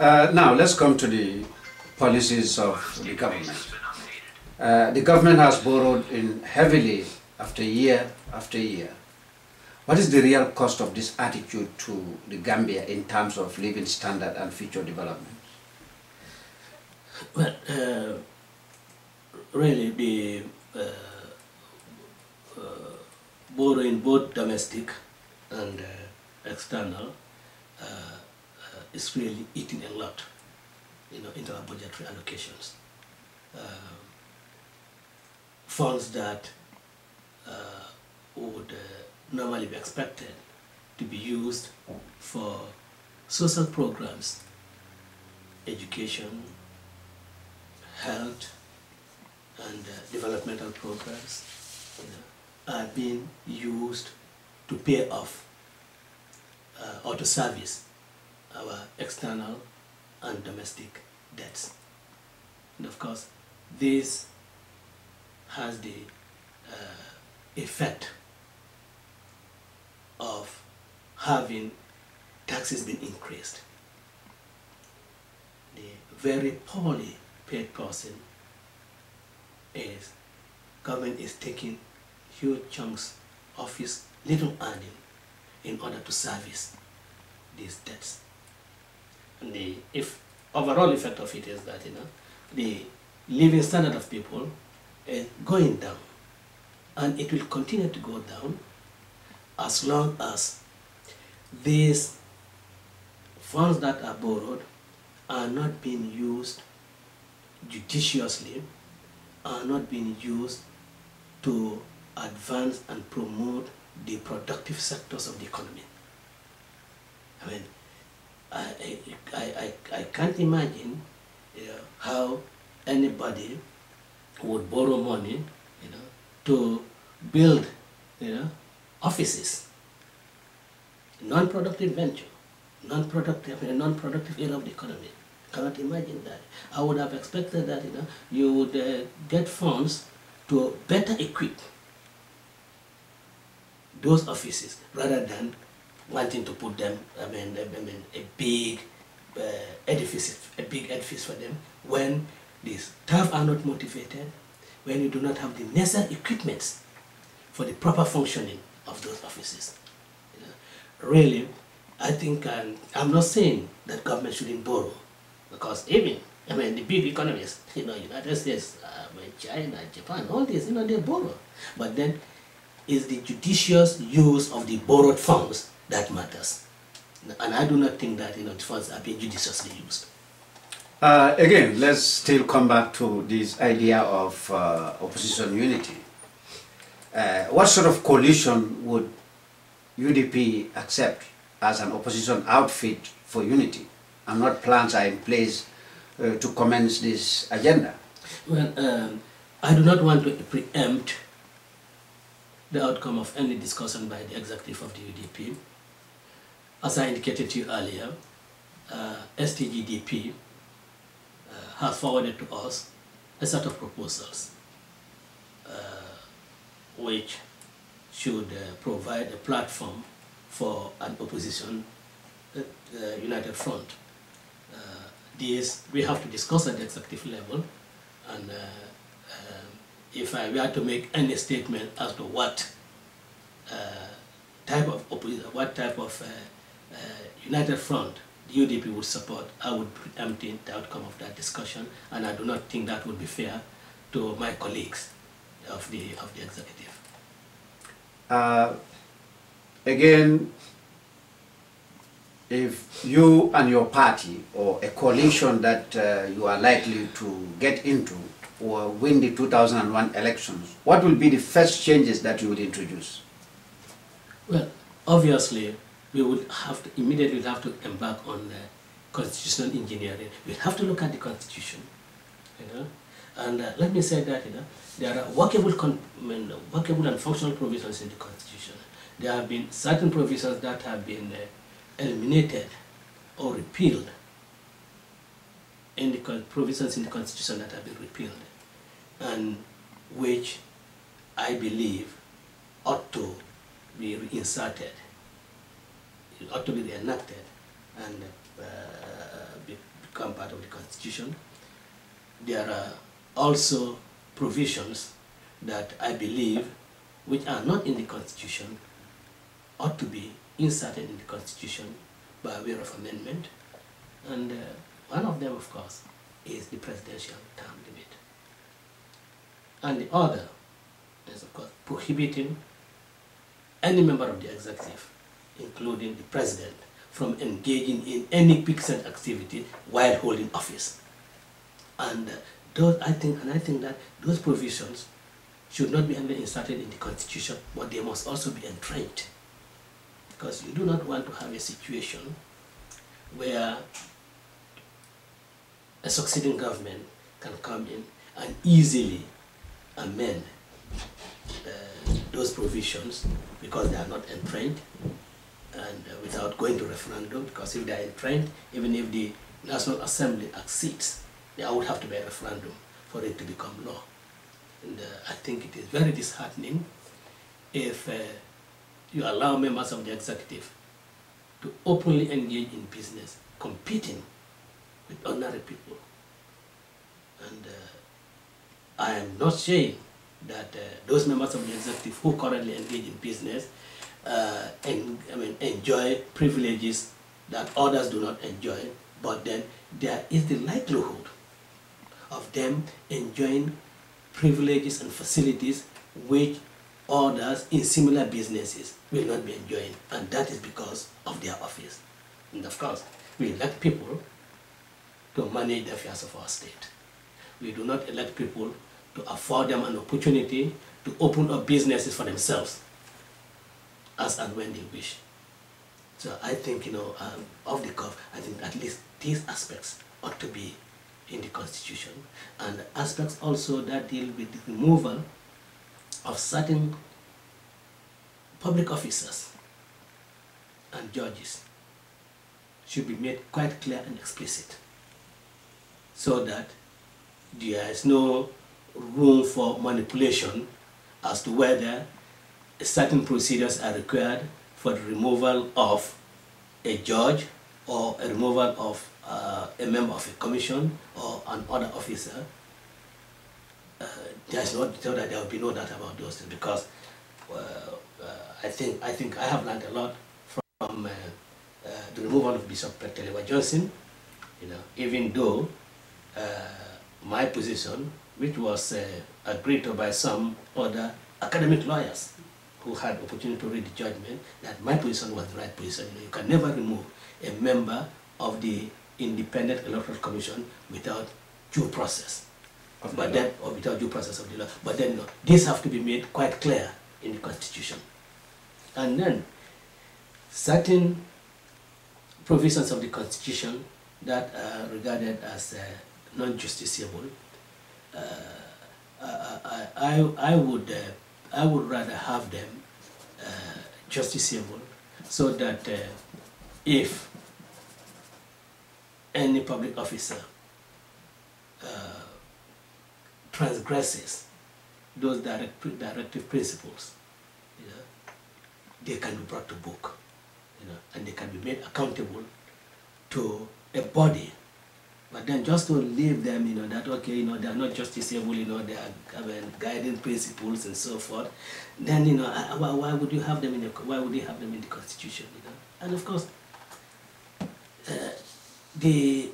Now let's come to the policies of the government. The government has borrowed in heavily after year after year. What is the real cost of this attitude to the Gambia in terms of living standard and future development? Well, really the borrowing both domestic and external is really eating a lot, into our budgetary allocations. Funds that would normally be expected to be used for social programs, education, health, and developmental programs, are being used to pay off or to service our external and domestic debts. And of course, this has the effect of having taxes being increased. The very poorly paid person is, government is taking huge chunks of his little earning in order to service these debts. And the overall effect of it is that the living standard of people is going down, and it will continue to go down as long as these funds that are borrowed are not being used judiciously, are not being used to advance and promote the productive sectors of the economy. I mean, I can't imagine how anybody would borrow money, to build, offices, non-productive venture, non-productive area of the economy. I cannot imagine that. I would have expected that you would get funds to better equip those offices rather than wanting to put them, a big edifice for them when the staff are not motivated, when you do not have the necessary equipments for the proper functioning of those offices. Really, I think I'm not saying that government shouldn't borrow, because even the big economies, United States, China, Japan, all these, they borrow. But then it's the judicious use of the borrowed funds that matters. And I do not think that the funds are being judiciously used. Again, let's still come back to this idea of opposition unity. What sort of coalition would UDP accept as an opposition outfit for unity, and what plans are in place to commence this agenda? Well, I do not want to preempt the outcome of any discussion by the executive of the UDP. As I indicated to you earlier, STGDP has forwarded to us a set of proposals which should provide a platform for an opposition united front. This we have to discuss at the executive level, and if I were to make any statement as to what type of united front the UDP would support, I would preempt the outcome of that discussion, and I do not think that would be fair to my colleagues of the executive. Again, if you and your party, or a coalition that you are likely to get into or win the 2001 elections, what will be the first changes that you would introduce? Well, obviously, we would have to immediately embark on constitutional engineering. We have to look at the constitution, and let me say that there are workable and functional provisions in the constitution. There have been certain provisions that have been eliminated or repealed in the provisions in the constitution that have been repealed, and which I believe ought to be reinserted. It ought to be reenacted and become part of the Constitution. There are also provisions that I believe, which are not in the Constitution, ought to be inserted in the Constitution by way of amendment. And one of them, of course, is the presidential term limit. And the other is, of course, prohibiting any member of the executive, including the president, from engaging in any quicksand activity while holding office. And I think that those provisions should not be only inserted in the Constitution, but they must also be entrenched. Because you do not want to have a situation where a succeeding government can come in and easily amend those provisions because they are not entrenched, and without going to referendum, because if they are entrenched, even if the National Assembly accedes, there would have to be a referendum for it to become law. And I think it is very disheartening if you allow members of the executive to openly engage in business, competing with ordinary people. And I am not saying that those members of the executive who currently engage in business enjoy privileges that others do not enjoy, but then there is the likelihood of them enjoying privileges and facilities which others in similar businesses will not be enjoying, and that is because of their office. And of course, we elect people to manage the affairs of our state. We do not elect people to afford them an opportunity to open up businesses for themselves as and when they wish. So I think, off the cuff, I think at least these aspects ought to be in the Constitution, and aspects also that deal with the removal of certain public officers and judges should be made quite clear and explicit, so that there is no room for manipulation as to whether certain procedures are required for the removal of a judge or a removal of a member of a commission or an other officer. There's no, so that there will be no doubt about those things, because I think I have learned a lot from the removal of Bishop Petelewa Johnson. Even though my position, which was agreed to by some other academic lawyers who had opportunity to read the judgment, that my position was the right position. You can never remove a member of the Independent Electoral Commission without due process. Or without due process of the law. But then this have to be made quite clear in the Constitution. And then certain provisions of the Constitution that are regarded as non-justiciable, I would rather have them justiciable, so that if any public officer transgresses those directive principles, they can be brought to book, and they can be made accountable to a body. But then just to leave them, that okay, they are not justiciable, they are guiding principles and so forth, then why would you have them in the Constitution? And of course, the